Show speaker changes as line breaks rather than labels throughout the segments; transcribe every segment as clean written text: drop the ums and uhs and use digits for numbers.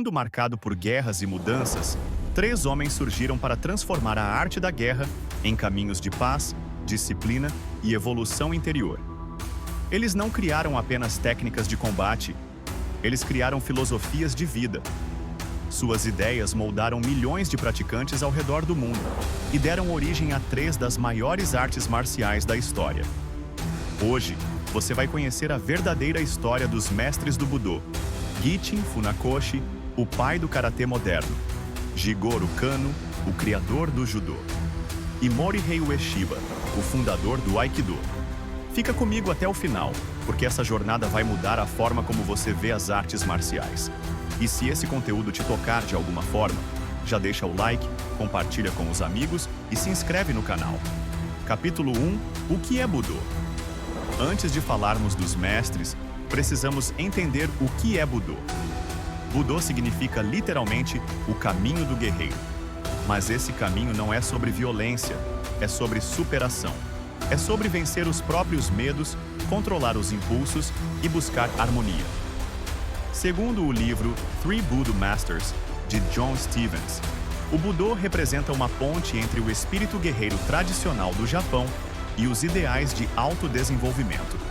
mundo marcado por guerras e mudanças, três homens surgiram para transformar a arte da guerra em caminhos de paz, disciplina e evolução interior. Eles não criaram apenas técnicas de combate, eles criaram filosofias de vida. Suas ideias moldaram milhões de praticantes ao redor do mundo e deram origem a três das maiores artes marciais da história. Hoje, você vai conhecer a verdadeira história dos mestres do Budô: Gichin Funakoshi, o pai do karatê moderno; Jigoro Kano, o criador do judô; e Morihei Ueshiba, o fundador do Aikido. Fica comigo até o final, porque essa jornada vai mudar a forma como você vê as artes marciais. E se esse conteúdo te tocar de alguma forma, já deixa o like, compartilha com os amigos e se inscreve no canal. Capítulo 1: O que é Budô? Antes de falarmos dos mestres, precisamos entender o que é Budô. Budô significa literalmente o caminho do guerreiro. Mas esse caminho não é sobre violência, é sobre superação. É sobre vencer os próprios medos, controlar os impulsos e buscar harmonia. Segundo o livro Three Budo Masters, de John Stevens, o Budô representa uma ponte entre o espírito guerreiro tradicional do Japão e os ideais de autodesenvolvimento.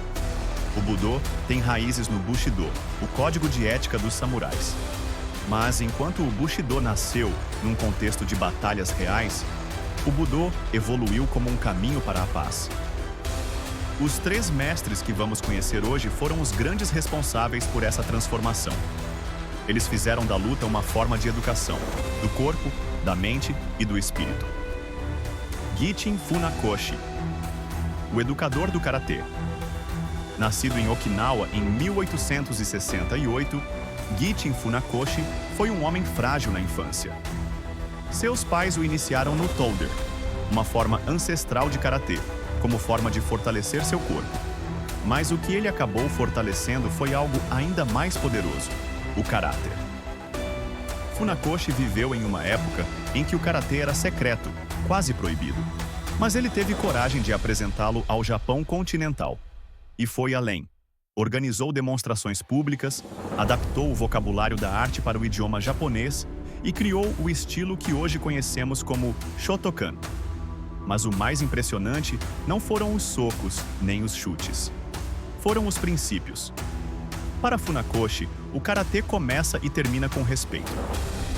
O Budô tem raízes no Bushido, o código de ética dos samurais. Mas enquanto o Bushido nasceu num contexto de batalhas reais, o Budô evoluiu como um caminho para a paz. Os três mestres que vamos conhecer hoje foram os grandes responsáveis por essa transformação. Eles fizeram da luta uma forma de educação, do corpo, da mente e do espírito. Gichin Funakoshi, o educador do karatê. Nascido em Okinawa em 1868, Gichin Funakoshi foi um homem frágil na infância. Seus pais o iniciaram no Toder, uma forma ancestral de karatê, como forma de fortalecer seu corpo. Mas o que ele acabou fortalecendo foi algo ainda mais poderoso: o caráter. Funakoshi viveu em uma época em que o karatê era secreto, quase proibido. Mas ele teve coragem de apresentá-lo ao Japão continental. E foi além. Organizou demonstrações públicas, adaptou o vocabulário da arte para o idioma japonês e criou o estilo que hoje conhecemos como Shotokan. Mas o mais impressionante não foram os socos nem os chutes. Foram os princípios. Para Funakoshi, o karatê começa e termina com respeito.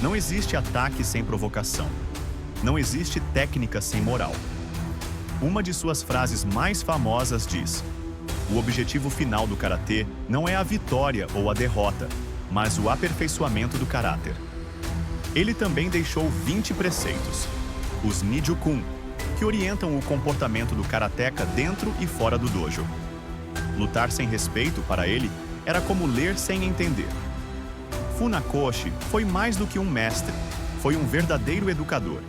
Não existe ataque sem provocação. Não existe técnica sem moral. Uma de suas frases mais famosas diz: o objetivo final do karatê não é a vitória ou a derrota, mas o aperfeiçoamento do caráter. Ele também deixou 20 preceitos, os Nijukun, que orientam o comportamento do karateka dentro e fora do dojo. Lutar sem respeito, para ele, era como ler sem entender. Funakoshi foi mais do que um mestre, foi um verdadeiro educador.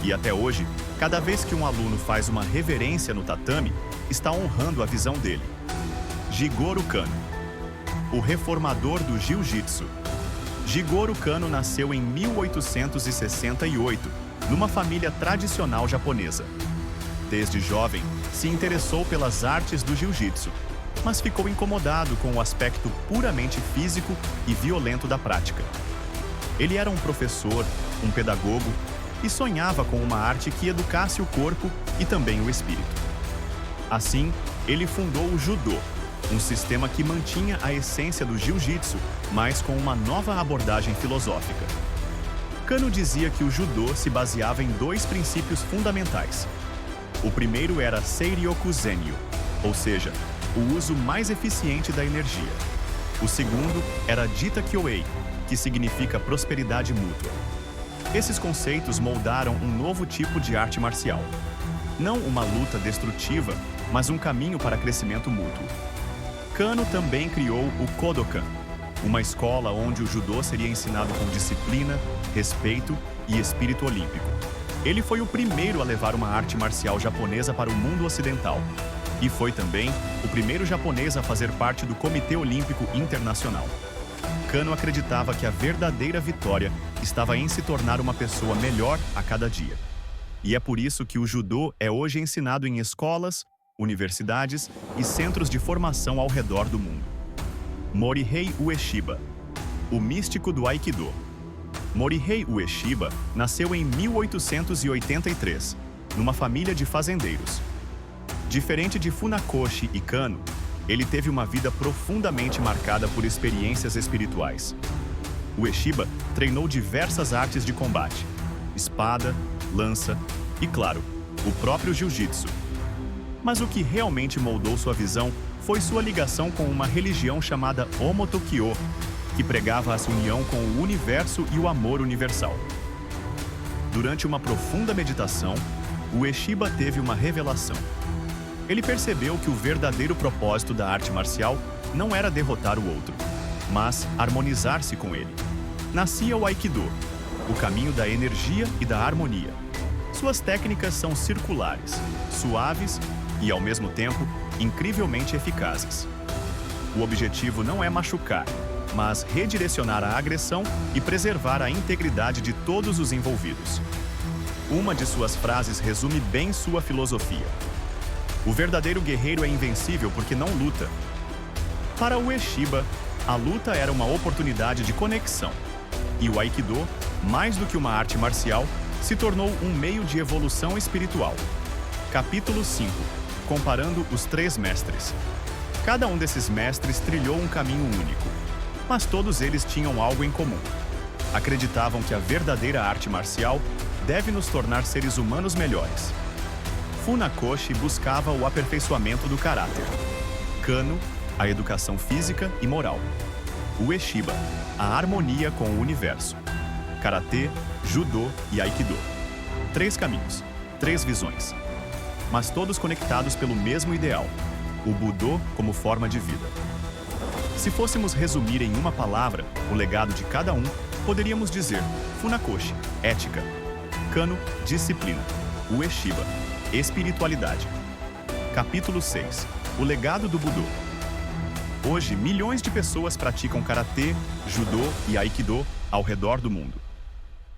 E até hoje, cada vez que um aluno faz uma reverência no tatame, está honrando a visão dele. Jigoro Kano, o reformador do jiu-jitsu. Jigoro Kano nasceu em 1868, numa família tradicional japonesa. Desde jovem, se interessou pelas artes do jiu-jitsu, mas ficou incomodado com o aspecto puramente físico e violento da prática. Ele era um professor, um pedagogo, e sonhava com uma arte que educasse o corpo e também o espírito. Assim, ele fundou o Judô, um sistema que mantinha a essência do jiu-jitsu, mas com uma nova abordagem filosófica. Kano dizia que o Judô se baseava em dois princípios fundamentais. O primeiro era Seiryoku Zenyu, ou seja, o uso mais eficiente da energia. O segundo era Jita Kyoei, que significa prosperidade mútua. Esses conceitos moldaram um novo tipo de arte marcial. Não uma luta destrutiva, mas um caminho para crescimento mútuo. Kano também criou o Kodokan, uma escola onde o judô seria ensinado com disciplina, respeito e espírito olímpico. Ele foi o primeiro a levar uma arte marcial japonesa para o mundo ocidental. E foi também o primeiro japonês a fazer parte do Comitê Olímpico Internacional. Kano acreditava que a verdadeira vitória estava em se tornar uma pessoa melhor a cada dia. E é por isso que o judô é hoje ensinado em escolas, universidades e centros de formação ao redor do mundo. Morihei Ueshiba, o místico do Aikido. Morihei Ueshiba nasceu em 1883, numa família de fazendeiros. Diferente de Funakoshi e Kano, ele teve uma vida profundamente marcada por experiências espirituais. Ueshiba treinou diversas artes de combate: espada, lança e, claro, o próprio jiu-jitsu. Mas o que realmente moldou sua visão foi sua ligação com uma religião chamada Omoto-kyo, que pregava a união com o universo e o amor universal. Durante uma profunda meditação, Ueshiba teve uma revelação. Ele percebeu que o verdadeiro propósito da arte marcial não era derrotar o outro, mas harmonizar-se com ele. Nascia o Aikido, o caminho da energia e da harmonia. Suas técnicas são circulares, suaves e, ao mesmo tempo, incrivelmente eficazes. O objetivo não é machucar, mas redirecionar a agressão e preservar a integridade de todos os envolvidos. Uma de suas frases resume bem sua filosofia: o verdadeiro guerreiro é invencível porque não luta. Para Ueshiba, a luta era uma oportunidade de conexão, e o Aikido, mais do que uma arte marcial, se tornou um meio de evolução espiritual. Capítulo 5. Comparando os três mestres. Cada um desses mestres trilhou um caminho único, mas todos eles tinham algo em comum. Acreditavam que a verdadeira arte marcial deve nos tornar seres humanos melhores. Funakoshi buscava o aperfeiçoamento do caráter. Kano, a educação física e moral. Ueshiba, a harmonia com o universo. Karatê, Judô e Aikido. Três caminhos, três visões, mas todos conectados pelo mesmo ideal: o Budô como forma de vida. Se fôssemos resumir em uma palavra o legado de cada um, poderíamos dizer: Funakoshi, ética; Kano, disciplina; Ueshiba, espiritualidade. Capítulo 6. O legado do Budô. Hoje, milhões de pessoas praticam Karatê, Judô e Aikido ao redor do mundo.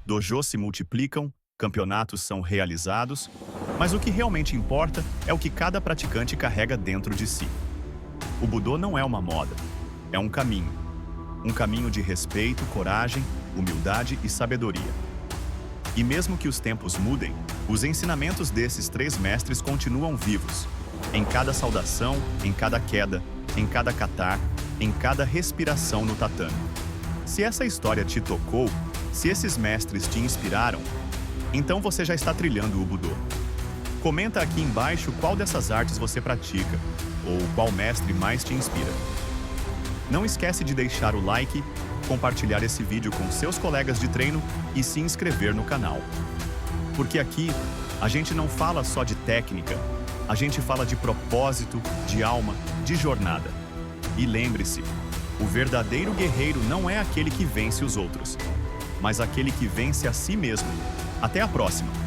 Dojos se multiplicam, campeonatos são realizados, mas o que realmente importa é o que cada praticante carrega dentro de si. O Budô não é uma moda, é um caminho. Um caminho de respeito, coragem, humildade e sabedoria. E mesmo que os tempos mudem, os ensinamentos desses três mestres continuam vivos. Em cada saudação, em cada queda, em cada catar, em cada respiração no tatame. Se essa história te tocou, se esses mestres te inspiraram, então você já está trilhando o Budô. Comenta aqui embaixo qual dessas artes você pratica, ou qual mestre mais te inspira. Não esquece de deixar o like, compartilhar esse vídeo com seus colegas de treino e se inscrever no canal. Porque aqui, a gente não fala só de técnica, a gente fala de propósito, de alma, de jornada. E lembre-se, o verdadeiro guerreiro não é aquele que vence os outros, mas aquele que vence a si mesmo. Até a próxima!